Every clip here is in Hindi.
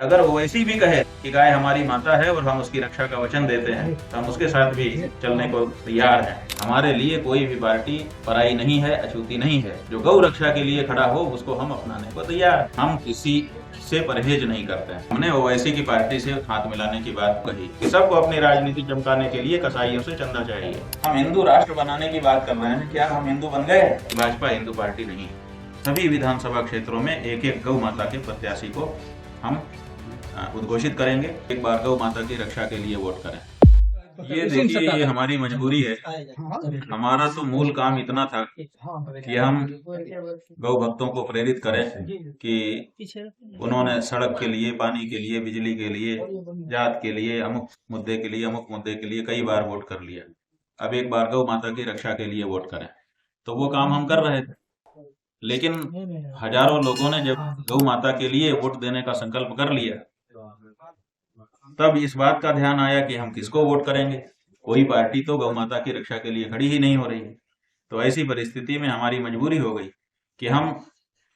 अगर ओवैसी भी कहे कि गाय हमारी माता है और हम उसकी रक्षा का वचन देते हैं तो हम उसके साथ भी चलने को तैयार हैं। हमारे लिए कोई भी पार्टी पराई नहीं है, अछूती नहीं है। जो गौ रक्षा के लिए खड़ा हो उसको हम अपनाने को तैयार हैं। हम किसी से परहेज नहीं करते हैं। हमने ओवैसी की पार्टी से हाथ मिलाने की बात कही कि सबको अपनी राजनीति चमकाने के लिए कसाईयों से चंदा चाहिए। हम हिंदू राष्ट्र बनाने की बात कर रहे हैं। क्या हम हिंदू बन गए? भाजपा हिंदू पार्टी नहीं है। सभी विधानसभा क्षेत्रों में एक एक गौ माता के प्रत्याशी को हम उद्घोषित करेंगे। एक बार गौ माता की रक्षा के लिए वोट करें। ये देखिए, ये हमारी मजबूरी है। हमारा तो मूल काम इतना था कि हम गौ भक्तों को प्रेरित करें कि उन्होंने सड़क के लिए, पानी के लिए, बिजली के लिए, जात के लिए, अमुक मुद्दे के लिए, अमुक मुद्दे के लिए कई बार वोट कर लिया। अब एक बार गौ माता की रक्षा के लिए वोट करें। तो वो काम हम कर रहे थे, लेकिन हजारों लोगों ने जब गौ माता के लिए वोट देने का संकल्प कर लिया, तब इस बात का ध्यान आया कि हम किसको वोट करेंगे। कोई पार्टी तो गौ माता की रक्षा के लिए खड़ी ही नहीं हो रही है। तो ऐसी परिस्थिति में हमारी मजबूरी हो गई कि हम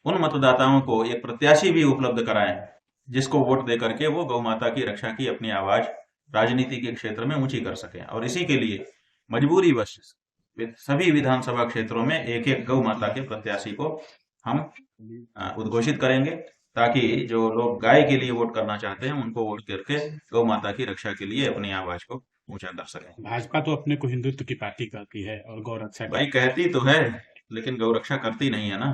उन मतदाताओं को एक प्रत्याशी भी उपलब्ध कराएं जिसको वोट दे करके वो गौ माता की रक्षा की अपनी आवाज राजनीति के क्षेत्र में ऊंची कर सकें। और इसी के लिए मजबूरी वश सभी विधानसभा क्षेत्रों में एक एक गौ माता के प्रत्याशी को हम उद्घोषित करेंगे, ताकि जो लोग गाय के लिए वोट करना चाहते हैं उनको वोट करके गौ माता की रक्षा के लिए अपनी आवाज को ऊंचा कर सकें। भाजपा तो अपने को हिंदुत्व की पार्टी कहती है और गौ रक्षा भाई कहती तो है, लेकिन गौ रक्षा करती नहीं है ना।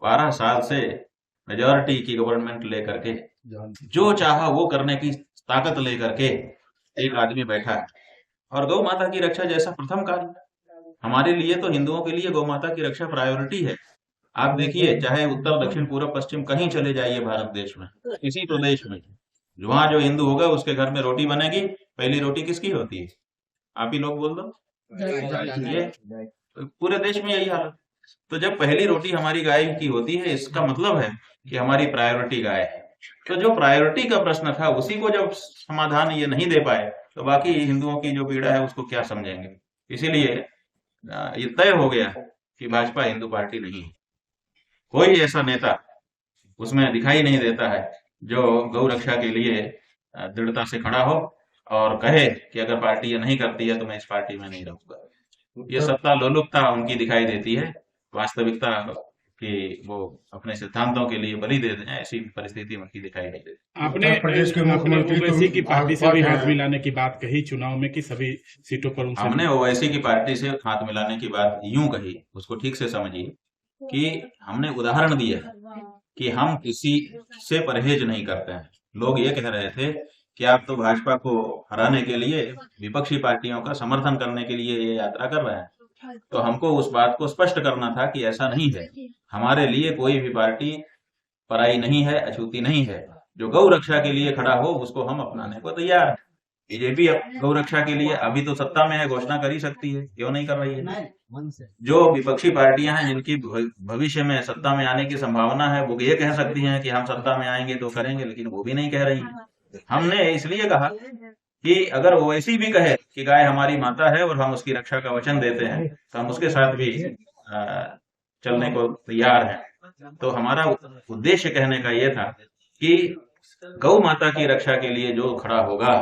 12 साल से मेजोरिटी की गवर्नमेंट लेकर के जो चाहा वो करने की ताकत लेकर के एक आदमी बैठा है। और गौ माता की रक्षा जैसा प्रथम कार्य हमारे लिए, तो हिंदुओं के लिए गौ माता की रक्षा प्रायोरिटी है। आप देखिए, चाहे उत्तर, दक्षिण, पूर्व, पश्चिम कहीं चले जाइए भारत देश में, किसी प्रदेश में, वहां जो हिंदू होगा उसके घर में रोटी बनेगी, पहली रोटी किसकी होती है? आप ही लोग बोल दो। ये पूरे देश में यही हालत। तो जब पहली रोटी हमारी गाय की होती है, इसका मतलब है कि हमारी प्रायोरिटी गाय है। तो जो प्रायोरिटी का प्रश्न था उसी को जब समाधान ये नहीं दे पाए, तो बाकी हिंदुओं की जो पीड़ा है उसको क्या समझेंगे। इसीलिए ये तय हो गया कि भाजपा हिंदू पार्टी नहीं है। कोई ऐसा नेता उसमें दिखाई नहीं देता है जो गौ रक्षा के लिए दृढ़ता से खड़ा हो और कहे कि अगर पार्टी ये नहीं करती है तो मैं इस पार्टी में नहीं रहूंगा। ये सत्ता लोलुपता उनकी दिखाई देती है। वास्तविकता कि वो अपने सिद्धांतों के लिए बलि दे दें, ऐसी परिस्थिति उनकी दिखाई नहीं देती। आपने प्रदेश के मुख्यमंत्री ओवैसी की पार्टी से भी हाथ मिलाने की बात कही चुनाव में कि सभी सीटों पर उनसे हमने ओवैसी की पार्टी से हाथ मिलाने की बात यूं कही, उसको ठीक से समझिए, कि हमने उदाहरण दिया कि हम किसी से परहेज नहीं करते हैं। लोग ये कह रहे थे कि आप तो भाजपा को हराने के लिए विपक्षी पार्टियों का समर्थन करने के लिए ये यात्रा कर रहे हैं। तो हमको उस बात को स्पष्ट करना था कि ऐसा नहीं है। हमारे लिए कोई भी पार्टी पराई नहीं है, अछूती नहीं है। जो गौ रक्षा के लिए खड़ा हो उसको हम अपनाने को तैयार हैं। बीजेपी गौ रक्षा के लिए अभी तो सत्ता में है, घोषणा कर ही सकती है, क्यों नहीं कर रही है? जो विपक्षी पार्टियां हैं जिनकी भविष्य में सत्ता में आने की संभावना है, वो ये कह सकती हैं कि हम सत्ता में आएंगे तो करेंगे, लेकिन वो भी नहीं कह रही है। हमने इसलिए कहा कि अगर ओवैसी भी कहे कि गाय हमारी माता है और हम उसकी रक्षा का वचन देते हैं तो हम उसके साथ भी चलने को तैयार हैं। तो हमारा उद्देश्य कहने का यह था कि गौ माता की रक्षा के लिए जो खड़ा होगा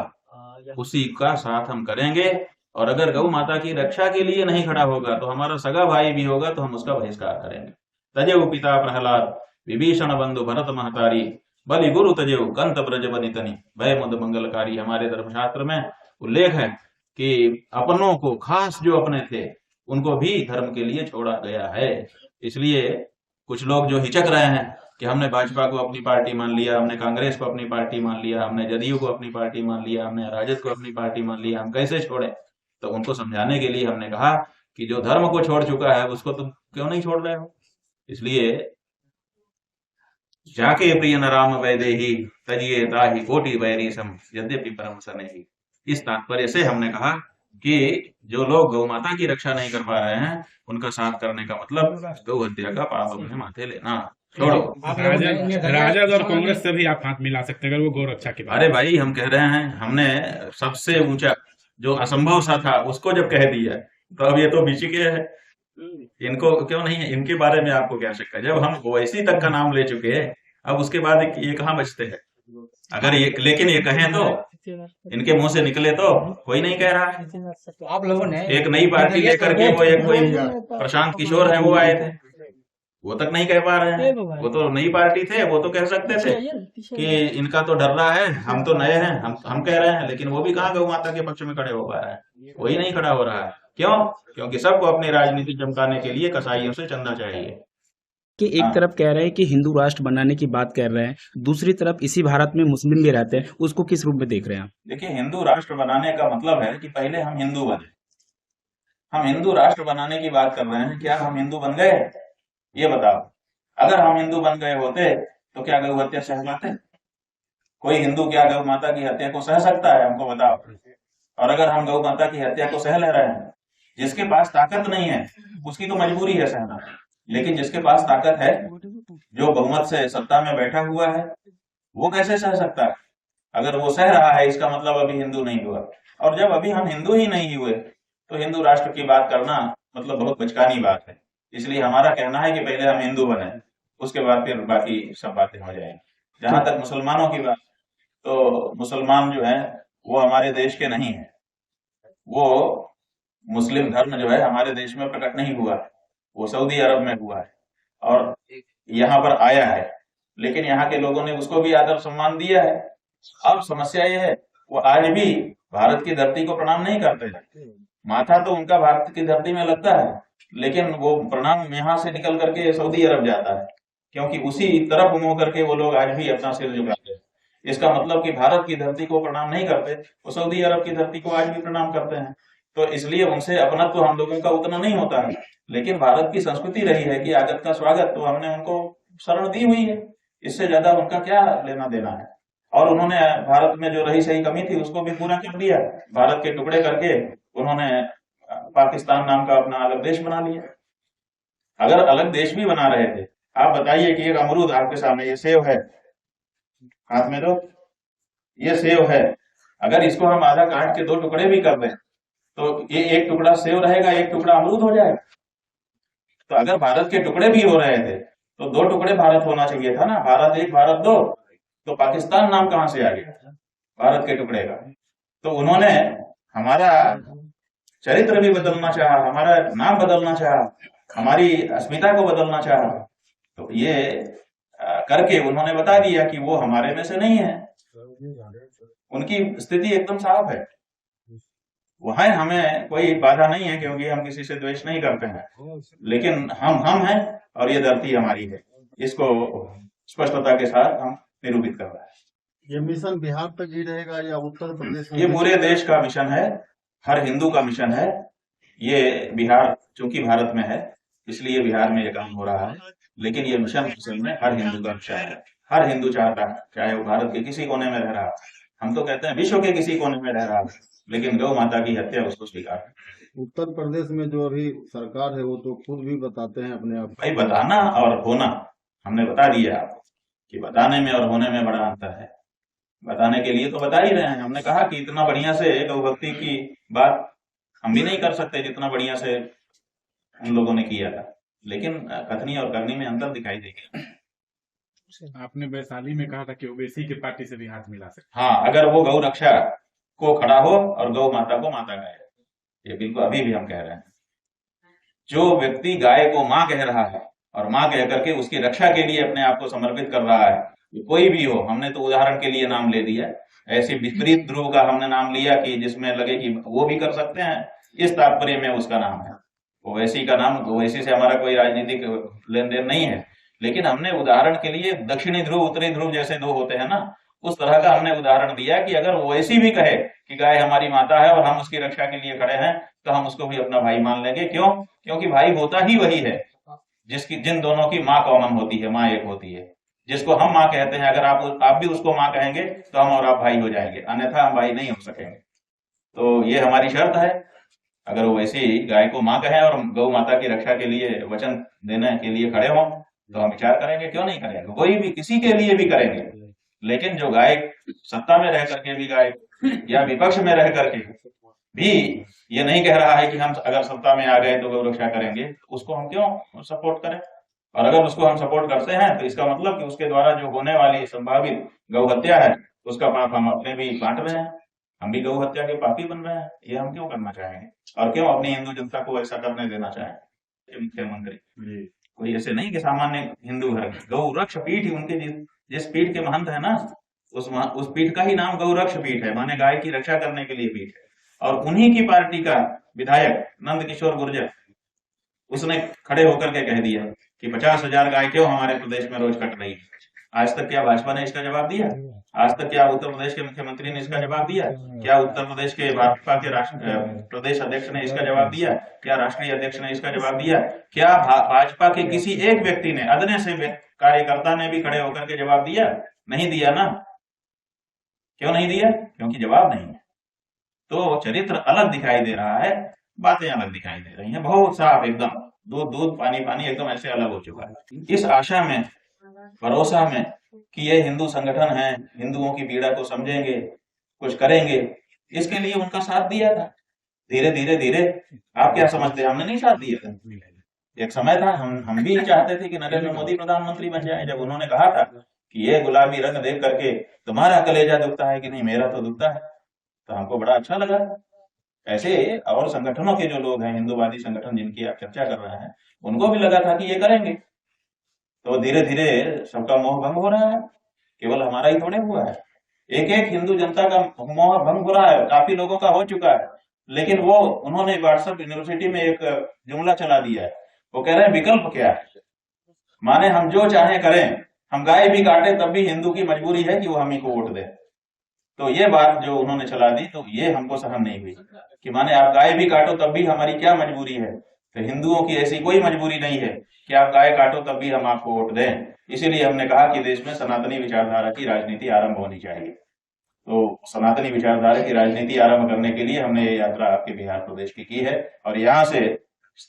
उसी का साथ हम करेंगे, और अगर गौ माता की रक्षा के लिए नहीं खड़ा होगा तो हमारा सगा भाई भी होगा तो हम उसका बहिष्कार करेंगे। तजेऊ पिता प्रहलाद विभीषण बंधु भरत महतारी बलि गुरु तजेऊ कंत ब्रज बनितनि भय मुद मंगलकारी। हमारे धर्मशास्त्र में उल्लेख है कि अपनों को, खास जो अपने थे, उनको भी धर्म के लिए छोड़ा गया है। इसलिए कुछ लोग जो हिचक रहे हैं कि हमने भाजपा को अपनी पार्टी मान लिया, हमने कांग्रेस को अपनी पार्टी मान लिया, हमने जदयू को अपनी पार्टी मान लिया, हमने राजद को अपनी पार्टी मान लिया, हम कैसे छोड़े, तो उनको समझाने के लिए हमने कहा कि जो धर्म को छोड़ चुका है उसको तुम क्यों नहीं छोड़ रहे हो। इसलिए जाके प्रिय न राम वैदेही तजिए ताहि कोटि वैरी सम यद्यपि परम सनेही। इस तात्पर्य से हमने कहा कि जो लोग गौ माता की रक्षा नहीं कर पा रहे हैं उनका साथ करने का मतलब गौ हत्या का पाप अपने माथे लेना। छोड़ो। राजद और कांग्रेस से भी आप हाथ मिला सकते हैं अगर वो गौ रक्षा की बात। अरे भाई, हम कह रहे हैं, हमने सबसे ऊंचा जो असंभव सा था उसको जब कह दिया तो अब ये तो बीच के है। इनको क्यों नहीं है, इनके बारे में आपको क्या शक है? जब हम ओवैसी तक का नाम ले चुके हैं, अब उसके बाद ये कहाँ बचते हैं? अगर ये, लेकिन ये कहें तो इनके मुंह से निकले तो कोई नहीं कह रहा है। तो आप लोगों ने एक नई पार्टी लेकर के वो एक कोई प्रशांत किशोर है वो आए थे, वो तक नहीं कह पा रहे हैं। वो तो नई पार्टी थे, वो तो कह सकते थे कि इनका तो डर रहा है, हम तो नए हैं, हम कह रहे हैं, लेकिन वो भी कहाँ गौ माता के पक्ष में खड़े हो पा रहे हैं, वही नहीं खड़ा हो रहा है। क्यों? क्योंकि सबको अपनी राजनीति चमकाने के लिए कसाईयों से चंदा चाहिए। कि एक हाँ। तरफ कह रहे हैं कि हिंदू राष्ट्र बनाने की बात कर रहे हैं, दूसरी तरफ इसी भारत में मुस्लिम भी रहते हैं, उसको किस रूप में देख रहे हैं आप? देखिए, हिंदू राष्ट्र बनाने का मतलब है कि पहले हम हिंदू बने। हम हिंदू राष्ट्र बनाने की बात कर रहे हैं, क्या हम हिंदू बन गए? ये बताओ। अगर हम हिंदू बन गए होते तो क्या गौ हत्या सह पाते? कोई हिंदू क्या गौ माता की हत्या को सह सकता है? हमको बताओ। और अगर हम गौ माता की हत्या को सह ले रहे हैं, जिसके पास ताकत नहीं है उसकी तो मजबूरी है सहना, लेकिन जिसके पास ताकत है, जो बहुमत से सत्ता में बैठा हुआ है, वो कैसे सह सकता है? अगर वो सह रहा है, इसका मतलब अभी हिंदू नहीं हुआ। और जब अभी हम हिंदू ही नहीं हुए तो हिंदू राष्ट्र की बात करना मतलब बहुत बचकानी बात है। इसलिए हमारा कहना है कि पहले हम हिंदू बने, उसके बाद फिर बाकी सब बातें हो जाएंगी। जहां तक मुसलमानों की बात, तो मुसलमान जो है वो हमारे देश के नहीं है। वो मुस्लिम धर्म जो है हमारे देश में प्रकट नहीं हुआ, वो सऊदी अरब में हुआ है और यहाँ पर आया है, लेकिन यहाँ के लोगों ने उसको भी आदर सम्मान दिया है। अब समस्या ये है, वो आज भी भारत की धरती को प्रणाम नहीं करते हैं। माथा तो उनका भारत की धरती में लगता है, लेकिन वो प्रणाम यहाँ से निकल करके सऊदी अरब जाता है, क्योंकि उसी तरफ मुंह करके वो लोग आज भी अपना सिर झुकाते हैं। इसका मतलब कि भारत की धरती को प्रणाम नहीं करते, वो सऊदी अरब की धरती को आज भी प्रणाम करते हैं। तो इसलिए उनसे अपनत्व हम लोगों का उतना नहीं होता है, लेकिन भारत की संस्कृति रही है कि आगत का स्वागत, तो हमने उनको शरण दी हुई है। इससे ज्यादा उनका क्या लेना देना है? और उन्होंने भारत में जो रही सही कमी थी उसको भी पूरा कर दिया। भारत के टुकड़े करके उन्होंने पाकिस्तान नाम का अपना अलग देश बना लिया। अगर अलग देश भी बना रहे थे, आप बताइए कि एक अमरूद आपके सामने, ये सेव है, हाथ में दो, ये सेव है, अगर इसको हम आधा काट के दो टुकड़े भी कर दें तो ये एक टुकड़ा सेव रहेगा, एक टुकड़ा अमरूद हो जाएगा। तो अगर भारत के टुकड़े भी हो रहे थे तो दो टुकड़े भारत होना चाहिए था ना, भारत एक भारत दो। तो पाकिस्तान नाम कहां से आ गया भारत के टुकड़े का? तो उन्होंने हमारा चरित्र भी बदलना चाहा, हमारा नाम बदलना चाहा, हमारी अस्मिता को बदलना चाहा। तो ये करके उन्होंने बता दिया कि वो हमारे में से नहीं है। उनकी स्थिति एकदम साफ है। वहां हमें कोई बाधा नहीं है, क्योंकि हम किसी से द्वेष नहीं करते हैं, लेकिन हम हैं और ये धरती हमारी है। इसको स्पष्टता के साथ हम निरूपित कर रहे हैं। ये मिशन बिहार तक ही रहेगा या उत्तर प्रदेश में? ये पूरे देश का मिशन है, हर हिंदू का मिशन है। ये बिहार चूंकि भारत में है इसलिए बिहार में ये काम हो रहा है, लेकिन ये मिशन असल में हर हिंदू का मिशन है। हर हिंदू चाहता है, चाहे वो भारत के किसी कोने में रह रहा है, हम तो कहते हैं विश्व के किसी कोने में रह रहा है, लेकिन गौ माता की हत्या उसको स्वीकार है। उत्तर प्रदेश में जो अभी सरकार है वो तो खुद भी बताते हैं अपने आप। भाई, बताना और होना हमने बता दिया आपको कि बताने में और होने में बड़ा अंतर है। बताने के लिए तो बता ही रहे हैं, हमने कहा कि इतना बढ़िया से गौ भक्ति की बात हम भी नहीं कर सकते जितना बढ़िया से उन लोगों ने किया था, लेकिन कथनी और करनी में अंतर दिखाई देगा। आपने वैशाली में कहा था कि ओवैसी की पार्टी से भी हाथ मिला सकते। हाँ, अगर वो गौ रक्षा को खड़ा हो और गौ माता को माता कहे, ये बिल्कुल अभी भी हम कह रहे हैं। जो व्यक्ति गाय को माँ कह रहा है और माँ कह करके उसकी रक्षा के लिए अपने आप को समर्पित कर रहा है, कोई भी हो, हमने तो उदाहरण के लिए नाम ले दिया, ऐसे विपरीत ध्रुव का हमने नाम लिया कि जिसमें लगे कि वो भी कर सकते हैं, इस तात्पर्य में उसका नाम है। ओवैसी का नाम, ओवैसी से हमारा कोई राजनीतिक लेन देन नहीं है, लेकिन हमने उदाहरण के लिए दक्षिणी ध्रुव उत्तरी ध्रुव जैसे दो होते हैं ना, उस तरह का हमने उदाहरण दिया कि अगर ओवैसी भी कहे कि गाय हमारी माता है और हम उसकी रक्षा के लिए खड़े हैं, तो हम उसको भी अपना भाई मान लेंगे। क्यों? क्योंकि भाई होता ही वही है जिन दोनों की माँ कॉमन होती है, माँ एक होती है। जिसको हम माँ कहते हैं, अगर आप भी उसको माँ कहेंगे तो हम और आप भाई हो जाएंगे, अन्यथा हम भाई नहीं हो सकेंगे। तो ये हमारी शर्त है। अगर वो वैसी गाय को माँ कहें और गौ माता की रक्षा के लिए वचन देने के लिए खड़े हों तो हम विचार करेंगे, क्यों नहीं करेंगे, कोई भी किसी के लिए भी करेंगे। लेकिन जो गाय सत्ता में रह करके भी गाय या विपक्ष में रह करके भी ये नहीं कह रहा है कि हम अगर सत्ता में आ गए तो गौ रक्षा करेंगे, उसको हम क्यों सपोर्ट करें? और अगर उसको हम सपोर्ट करते हैं तो इसका मतलब कि उसके द्वारा जो होने वाली संभावित गौ हत्या है उसका पाप हम अपने भी बांट रहे हैं, हम भी गौ हत्या के पापी बन रहे हैं। ये हम क्यों करना चाहेंगे और क्यों अपनी हिंदू जनता को ऐसा करने देना चाहेंगे? मुख्यमंत्री कोई ऐसे नहीं कि सामान्य हिंदू है, गौ रक्ष पीठ ही उनके जिस पीठ के महंत है ना, उस पीठ का ही नाम गौ रक्ष पीठ है, माने गाय की रक्षा करने के लिए पीठ है। और उन्हीं की पार्टी का विधायक नंद किशोर गुर्जर, उसने खड़े होकर के कह दिया कि 50,000 गाय क्यों हमारे प्रदेश में रोज कट रही है। आज तक क्या भाजपा ने इसका जवाब दिया? आज तक क्या उत्तर प्रदेश के मुख्यमंत्री ने इसका जवाब दिया? क्या उत्तर प्रदेश के भाजपा के प्रदेश अध्यक्ष ने इसका जवाब दिया? क्या राष्ट्रीय अध्यक्ष ने इसका जवाब दिया? क्या भाजपा के किसी एक व्यक्ति ने, अदने से कार्यकर्ता ने भी खड़े होकर के जवाब दिया? नहीं दिया ना। क्यों नहीं दिया? क्योंकि जवाब नहीं है। तो चरित्र अलग दिखाई दे रहा है, बातें अलग दिखाई दे रही हैं, बहुत साफ एकदम, दूध पानी पानी एकदम ऐसे अलग हो चुका है। इस आशा में, भरोसा में कि ये हिंदू संगठन है, हिंदुओं की पीड़ा को समझेंगे, कुछ करेंगे, इसके लिए उनका साथ दिया था। धीरे धीरे धीरे आप क्या समझते हैं, हमने नहीं साथ दिया था। एक समय था हम भी चाहते थे कि नरेंद्र मोदी प्रधानमंत्री बन जाए। जब उन्होंने कहा था कि ये गुलाबी रंग देख करके तुम्हारा कलेजा दुखता है कि नहीं, मेरा तो दुखता है, तो हमको बड़ा अच्छा लगा। ऐसे और संगठनों के जो लोग हैं, हिंदूवादी संगठन जिनकी आप चर्चा कर रहे हैं, उनको भी लगा था कि ये करेंगे। तो धीरे धीरे सबका मोह भंग हो रहा है, केवल हमारा ही थोड़े हुआ है, एक एक हिंदू जनता का मोह भंग हो रहा है, काफी लोगों का हो चुका है। लेकिन वो उन्होंने व्हाट्सएप यूनिवर्सिटी में एक जुमला चला दिया है, वो कह रहे हैं विकल्प क्या है, माने हम जो चाहे करें, हम गाय भी काटे तब भी हिंदू की मजबूरी है कि वो हम ही को वोट दे। तो ये बात जो उन्होंने चला दी, तो ये हमको सहन नहीं हुई कि माने आप गाय भी काटो तब भी हमारी क्या मजबूरी है। तो हिंदुओं की ऐसी कोई मजबूरी नहीं है कि आप गाय काटो तब भी हम आपको वोट दें। इसीलिए हमने कहा कि देश में सनातनी विचारधारा की राजनीति आरंभ होनी चाहिए। तो सनातनी विचारधारा की राजनीति आरंभ करने के लिए हमने ये यात्रा आपके बिहार प्रदेश की है, और यहाँ से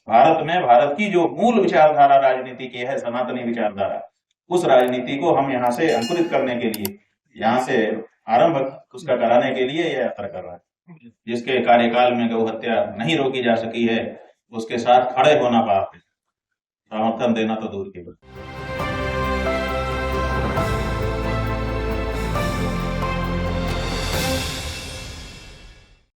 भारत में भारत की जो मूल विचारधारा राजनीति की है, सनातनी विचारधारा, उस राजनीति को हम यहाँ से अंकुरित करने के लिए, यहाँ से आरंभ उसका कराने के लिए यह यात्रा कर रहा है। जिसके कार्यकाल में गौ हत्या नहीं रोकी जा सकी है, उसके साथ खड़े होना पाप है, समर्थन देना तो दूर की बात।